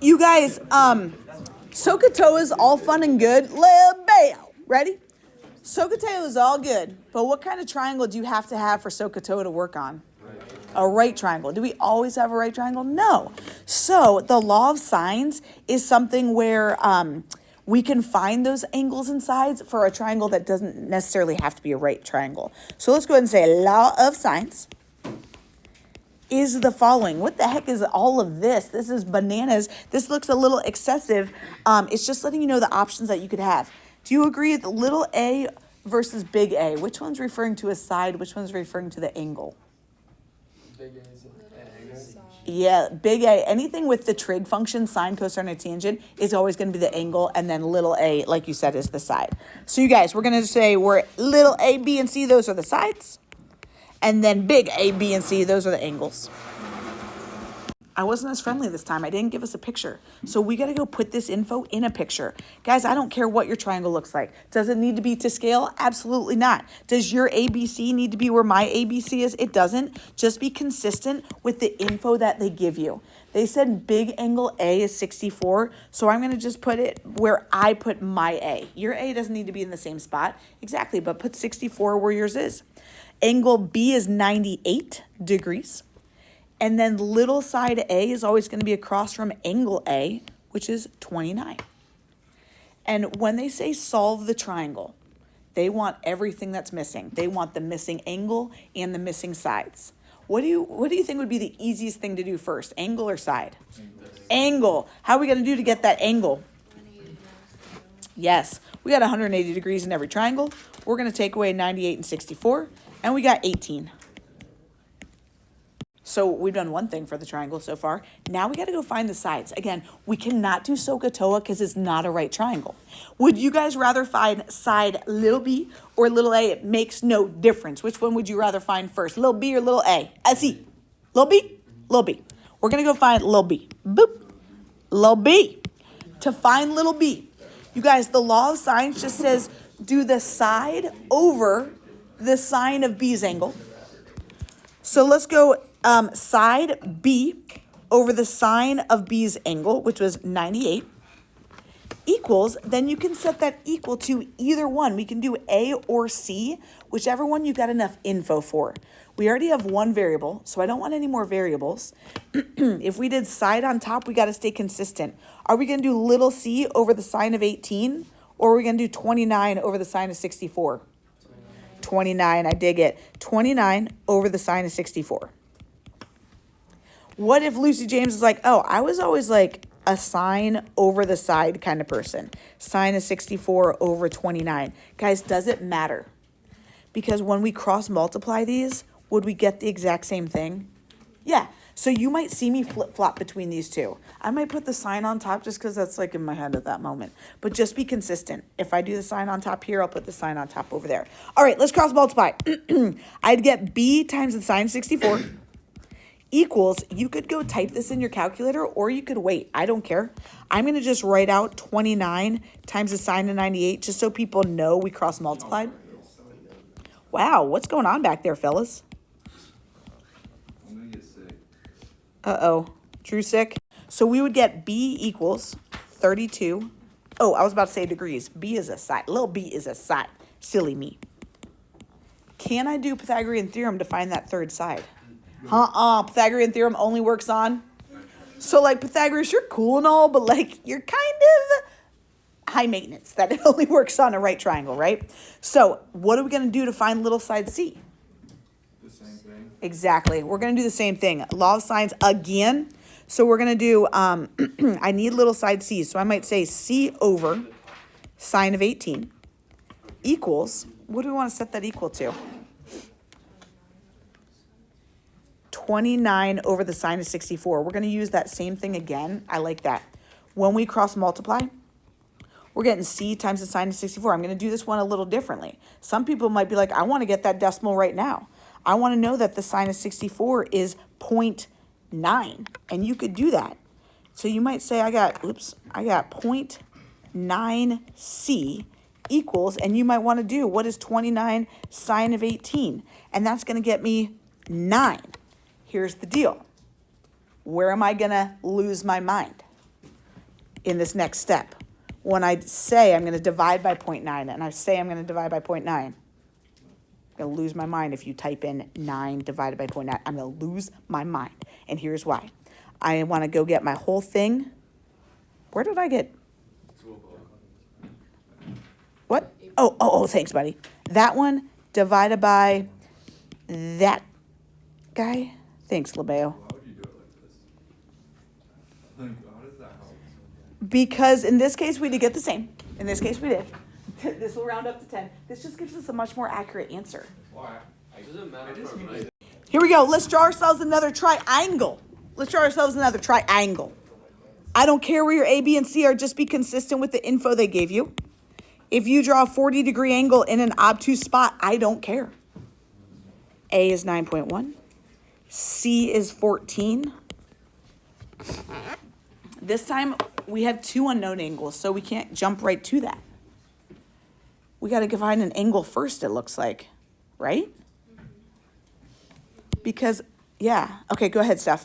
You guys, SOHCAHTOA is all fun and good. Lebeo. Ready? SOHCAHTOA is all good, but what kind of triangle do you have to have for SOHCAHTOA to work on? A right triangle. Do we always have a right triangle? No. So the law of sines is something where we can find those angles and sides for a triangle that doesn't necessarily have to be a right triangle. So let's go ahead and say law of sines is the following. What the heck is all of this? This is bananas. This looks a little excessive. It's just letting you know the options that you could have. Do you agree with little a versus big A? Which one's referring to a side? Which one's referring to the angle? Big A is an angle. Yeah, big A. Anything with the trig function, sine, cosine, or tangent, is always going to be the angle, and then little a, like you said, is the side. So you guys, we're going to say we're little a, b, and c, those are the sides. And then big A, B, and C, those are the angles. I wasn't as friendly this time. I didn't give us a picture. So we got to go put this info in a picture. Guys, I don't care what your triangle looks like. Does it need to be to scale? Absolutely not. Does your ABC need to be where my ABC is? It doesn't. Just be consistent with the info that they give you. They said big angle A is 64, so I'm going to just put it where I put my A. Your A doesn't need to be in the same spot. Exactly, but put 64 where yours is. Angle B is 98 degrees. And then little side A is always going to be across from angle A, which is 29. And when they say solve the triangle, they want everything that's missing. They want the missing angle and the missing sides. What do you think would be the easiest thing to do first, angle or side? Angle. How are we going to do to get that angle? Yes, we got 180 degrees in every triangle. We're going to take away 98 and 64, and we got 18. So we've done one thing for the triangle so far. Now we got to go find the sides. Again, we cannot do SOHCAHTOA because it's not a right triangle. Would you guys rather find side little b or little a? It makes no difference. Which one would you rather find first, little b or little a? C. Little b? Little b. We're going to go find little b. Boop. Little b. To find little b, you guys, the law of sines just says do the side over the sine of b's angle. So let's go side B over the sine of B's angle, which was 98, equals, then you can set that equal to either one. We can do A or C, whichever one you got enough info for. We already have one variable, so I don't want any more variables. If we did side on top, we got to stay consistent. Are we going to do little c over the sine of 18, or are we going to do 29 over the sine of 64? 29, I dig it. 29 over the sine of 64. What if Lucy James is like, oh, I was always like a sine over the side kind of person. Sine of 64 over 29. Guys, does it matter? Because when we cross multiply these, would we get the exact same thing? Yeah. So you might see me flip-flop between these two. I might put the sine on top just because that's like in my head at that moment. But just be consistent. If I do the sine on top here, I'll put the sine on top over there. All right, let's cross multiply. I'd get b times the sine 64 equals, you could go type this in your calculator or you could wait. I don't care. I'm going to just write out 29 times the sine of 98 just so people know we cross multiplied. Wow, what's going on back there, fellas? Uh-oh. Drew sick? So we would get b equals 32. Oh, I was about to say degrees. B is a side. Little b is a side. Silly me. Can I do Pythagorean theorem to find that third side? Pythagorean theorem only works on. So like Pythagoras, you're cool and all, but like you're kind of high maintenance. That it only works on a right triangle, right? So what are we going to do to find little side C? The same thing. Exactly. We're going to do the same thing. Law of sines again. So we're going to do, I need little side C. So I might say C over sine of 18 equals, what do we want to set that equal to? 29 over the sine of 64. We're going to use that same thing again. I like that. When we cross multiply, we're getting c times the sine of 64. I'm going to do this one a little differently. Some people might be like, I want to get that decimal right now. I want to know that the sine of 64 is 0.9, and you could do that. So you might say, I got 0.9c equals, and you might want to do, what is 29 sine of 18? And that's going to get me 9. Here's the deal. Where am I going to lose my mind? in this next step. When I say I'm going to divide by 0.9 and I say I'm going to divide by 0.9, I'm going to lose my mind if you type in 9 divided by 0.9. I'm going to lose my mind. And here's why. I want to go get my whole thing. Where did I get? What? Oh, thanks, buddy. That one divided by that guy. Thanks, Labeo. Why would you do it like this? Like, how does that help? Because in this case, we did get the same. In this case, we did. This will round up to 10. This just gives us a much more accurate answer. Why? It doesn't matter for me. Here we go. Let's draw ourselves another triangle. I don't care where your A, B, and C are. Just be consistent with the info they gave you. If you draw a 40-degree angle in an obtuse spot, I don't care. A is 9.1. C is 14. This time, we have 2 unknown angles, so we can't jump right to that. We got to find an angle first, it looks like, right? Because, yeah. Okay, go ahead, Steph.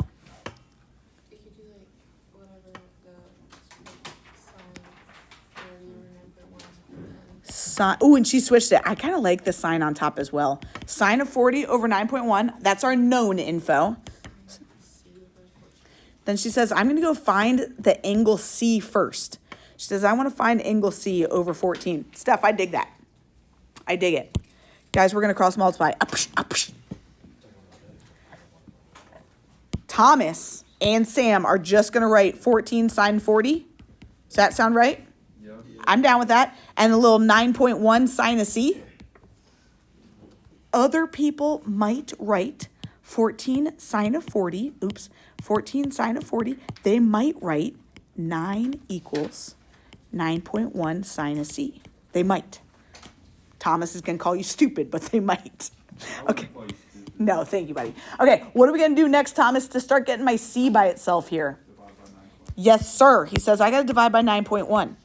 You could do like whatever the sine 40 or 9.1. And she switched it. I kind of like the sign on top as well. Sine of 40 over 9.1. That's our known info. Then she says, I'm going to go find the angle C first. She says, I want to find angle C over 14. Steph, I dig that. I dig it. Guys, we're going to cross multiply. Thomas and Sam are just going to write 14 sine 40. Does that sound right? Yep. I'm down with that. And a little 9.1 sine of C. Other people might write 14 sine of 40. 14 sine of 40. They might write 9 equals 9.1 sine of C. They might. Thomas is going to call you stupid, but they might. Okay. No, thank you, buddy. Okay, what are we going to do next, Thomas, to start getting my C by itself here? Yes, sir. He says, I got to divide by 9.1.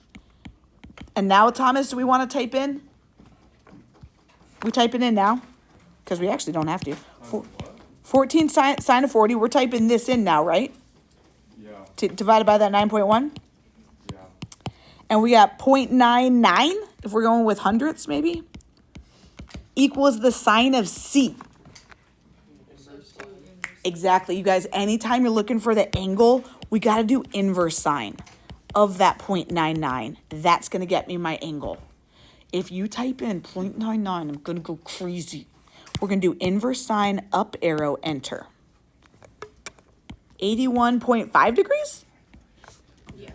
And now, Thomas, do we want to type in? We type it in now? Because we actually don't have to. 14 sine of 40. We're typing this in now, right? Yeah. Divided by that 9.1. Yeah. And we got 0.99, if we're going with hundredths, maybe, equals the sine of C. Exactly. You guys, anytime you're looking for the angle, we got to do inverse sine of that 0.99. That's going to get me my angle. If you type in 0.99, I'm going to go crazy. We're going to do inverse sine, up arrow, enter. 81.5 degrees? Yeah.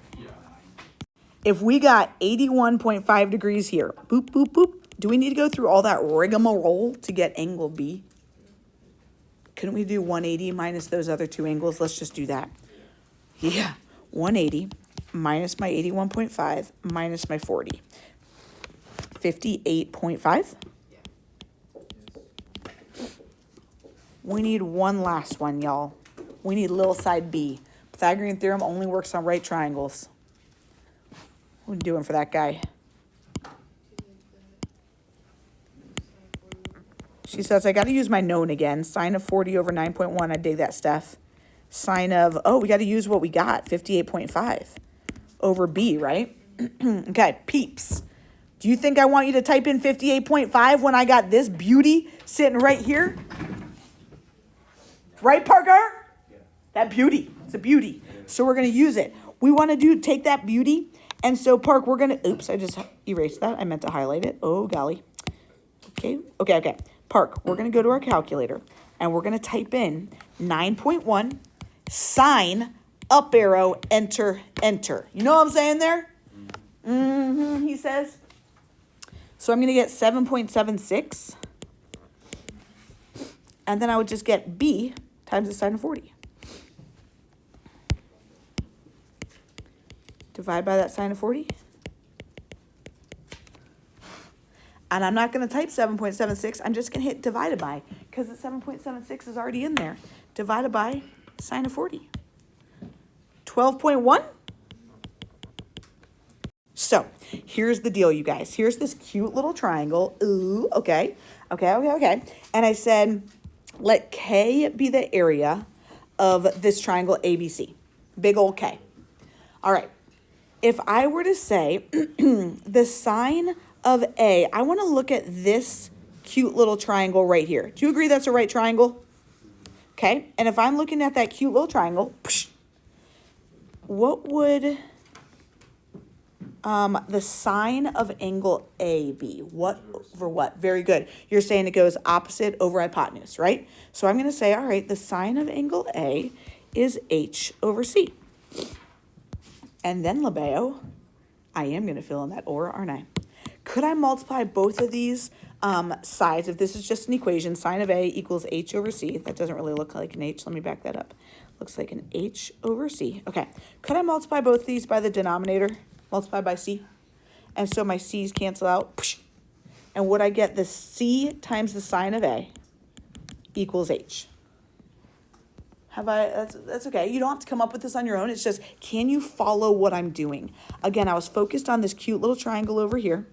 If we got 81.5 degrees here, boop, boop, boop, do we need to go through all that rigmarole to get angle B? Couldn't we do 180 minus those other 2 angles? Let's just do that. Yeah, 180 minus my 81.5 minus my 40. 58.5. We need one last one, y'all. We need little side B. Pythagorean theorem only works on right triangles. What are we doing for that guy? She says, I got to use my known again. Sine of 40 over 9.1. I dig that, Steph. Sine of, we got to use what we got. 58.5 over B, right? Okay, peeps. Do you think I want you to type in 58.5 when I got this beauty sitting right here? Right, Parker? Yeah. That beauty. It's a beauty. So we're going to use it. We want to take that beauty. And so, Park, we're going to, oops, I just erased that. I meant to highlight it. Oh, golly. Okay. Park, we're going to go to our calculator, and we're going to type in 9.1 sine, up arrow, enter, enter. You know what I'm saying there? He says. So I'm going to get 7.76. And then I would just get B times the sine of 40. Divide by that sine of 40. And I'm not going to type 7.76. I'm just going to hit divided by, because the 7.76 is already in there. Divided by sine of 40. 12.1. So here's the deal, you guys. Here's this cute little triangle. Ooh, okay. And I said, let K be the area of this triangle ABC. Big old K. All right. if I were to say the sine of A, I want to look at this cute little triangle right here. Do you agree that's a right triangle? Okay, and if I'm looking at that cute little triangle, what would the sine of angle A be? What over what? Very good. You're saying it goes opposite over hypotenuse, right? So I'm going to say, all right, the sine of angle A is H over C. And then, Labeo, I am going to fill in that or, aren't I? Could I multiply both of these sides? If this is just an equation, sine of A equals H over C. That doesn't really look like an H. Let me back that up. Looks like an H over C. Okay. Could I multiply both these by the denominator? Multiply by C? And so my C's cancel out. And would I get the C times the sine of A equals H? That's okay. You don't have to come up with this on your own. It's just, can you follow what I'm doing? Again, I was focused on this cute little triangle over here.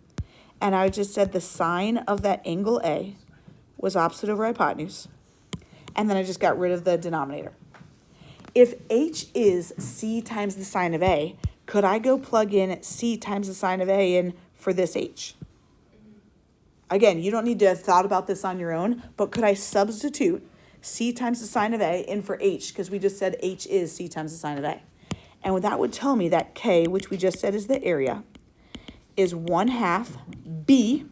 And I just said the sine of that angle A was opposite over hypotenuse. And then I just got rid of the denominator. If H is C times the sine of A, could I go plug in C times the sine of A in for this H? Again, you don't need to have thought about this on your own, but could I substitute C times the sine of A in for H, because we just said H is C times the sine of A. And that would tell me that K, which we just said is the area, is 1/2 B.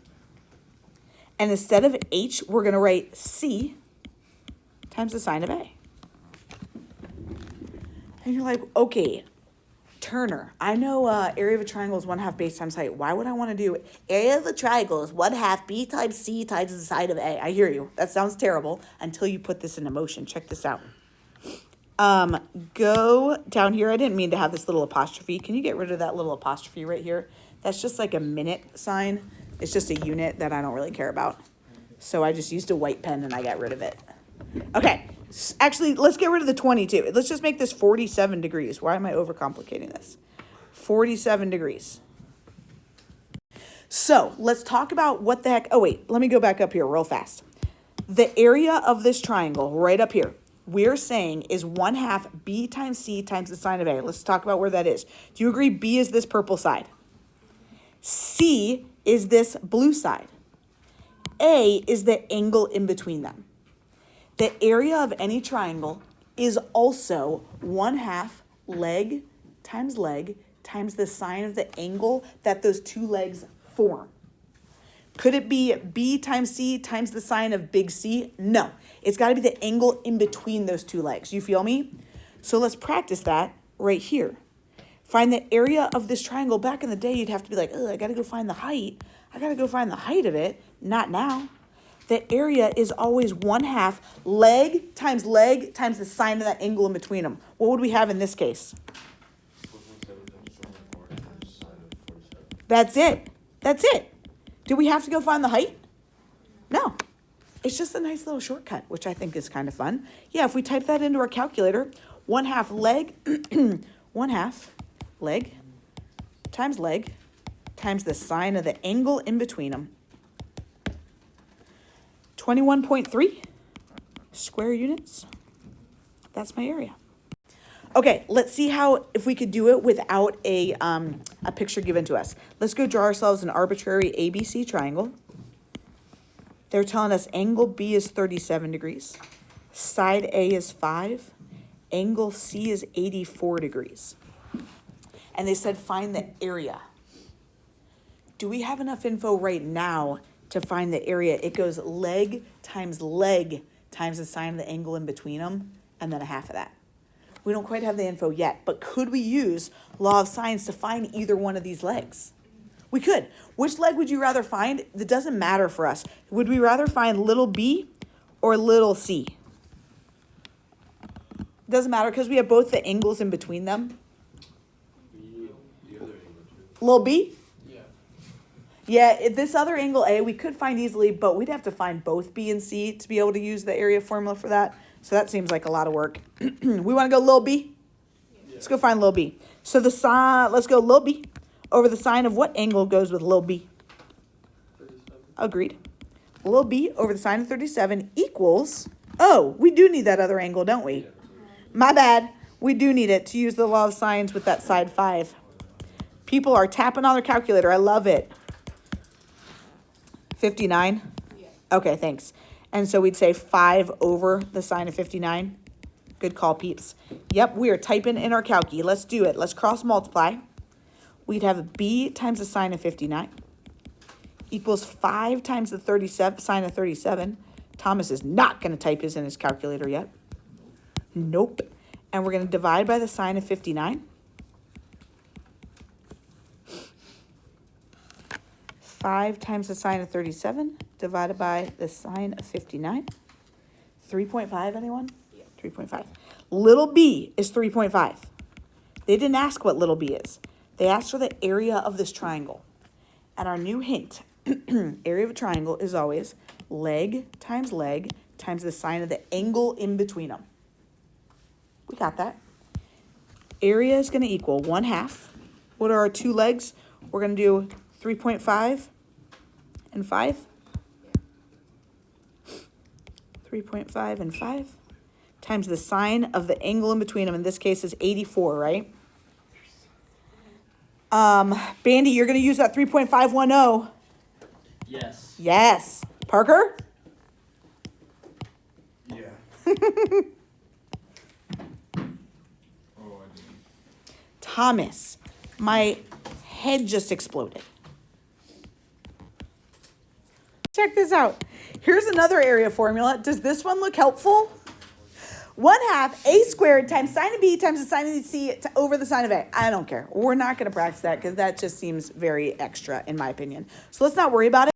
And instead of H, we're going to write C times the sine of A. And you're like, okay, Turner, I know area of a triangle is 1/2 base times height. Why would I want to do area of a triangle is 1/2 B times C times the sine of A? I hear you. That sounds terrible until you put this into motion. Check this out. Go down here. I didn't mean to have this little apostrophe. Can you get rid of that little apostrophe right here? That's just like a minute sign. It's just a unit that I don't really care about. So I just used a white pen and I got rid of it. Okay. Actually, let's get rid of the 22. Let's just make this 47 degrees. Why am I overcomplicating this? 47 degrees. So let's talk about what the heck. Oh, wait, let me go back up here real fast. The area of this triangle right up here, we're saying is 1/2 B times C times the sine of A. Let's talk about where that is. Do you agree B is this purple side? C is this blue side. A is the angle in between them. The area of any triangle is also 1/2 leg times the sine of the angle that those two legs form. Could it be B times C times the sine of big C? No. It's got to be the angle in between those two legs. You feel me? So let's practice that right here. Find the area of this triangle. Back in the day, you'd have to be like, oh, I got to go find the height. I got to go find the height of it. Not now. The area is always 1/2 leg times the sine of that angle in between them. What would we have in this case? That's it. That's it. Do we have to go find the height? No. It's just a nice little shortcut, which I think is kind of fun. Yeah, if we type that into our calculator, 1/2 leg, 1/2 leg times the sine of the angle in between them. 21.3 square units. That's my area. Okay, let's see if we could do it without a picture given to us. Let's go draw ourselves an arbitrary ABC triangle. They're telling us angle B is 37 degrees. Side A is 5. Angle C is 84 degrees. And they said find the area. Do we have enough info right now to find the area? It goes leg times the sine of the angle in between them, and then 1/2 of that. We don't quite have the info yet, but could we use law of sines to find either one of these legs? We could. Which leg would you rather find? It doesn't matter for us. Would we rather find little b or little c? Doesn't matter because we have both the angles in between them. The other angle too. Little b? Yeah. Yeah, this other angle A we could find easily, but we'd have to find both B and C to be able to use the area formula for that. So that seems like a lot of work. We want to go little b? Yeah. Let's go find little b. So the sine, let's go little b over the sine of what angle goes with little b? 37. Agreed. Little b over the sine of 37 equals, oh, we do need that other angle, don't we? My bad. We do need it to use the law of sines with that side 5. People are tapping on their calculator. I love it. 59? Yeah. Okay, thanks. And so we'd say 5 over the sine of 59. Good call, peeps. Yep, we are typing in our calci. Let's do it. Let's cross multiply. We'd have b times the sine of 59 equals 5 times the 37 sine of 37. Thomas is not going to type his in his calculator yet. Nope. And we're going to divide by the sine of 59. 5 times the sine of 37 divided by the sine of 59. 3.5, anyone? Yeah. 3.5. Little b is 3.5. They didn't ask what little b is. They asked for the area of this triangle. And our new hint, area of a triangle is always leg times the sine of the angle in between them. We got that. Area is going to equal 1/2. What are our two legs? We're going to do 3.5 and 5. 3.5 and 5 times the sine of the angle in between them. In this case is 84, right? Bandy, you're going to use that 3.510. Yes. Yes. Parker? Yeah. Oh, I didn't. Thomas, my head just exploded. Check this out. Here's another area formula. Does this one look helpful? 1/2 a squared times sine of b times the sine of c over the sine of a. I don't care. We're not going to practice that because that just seems very extra in my opinion. So let's not worry about it.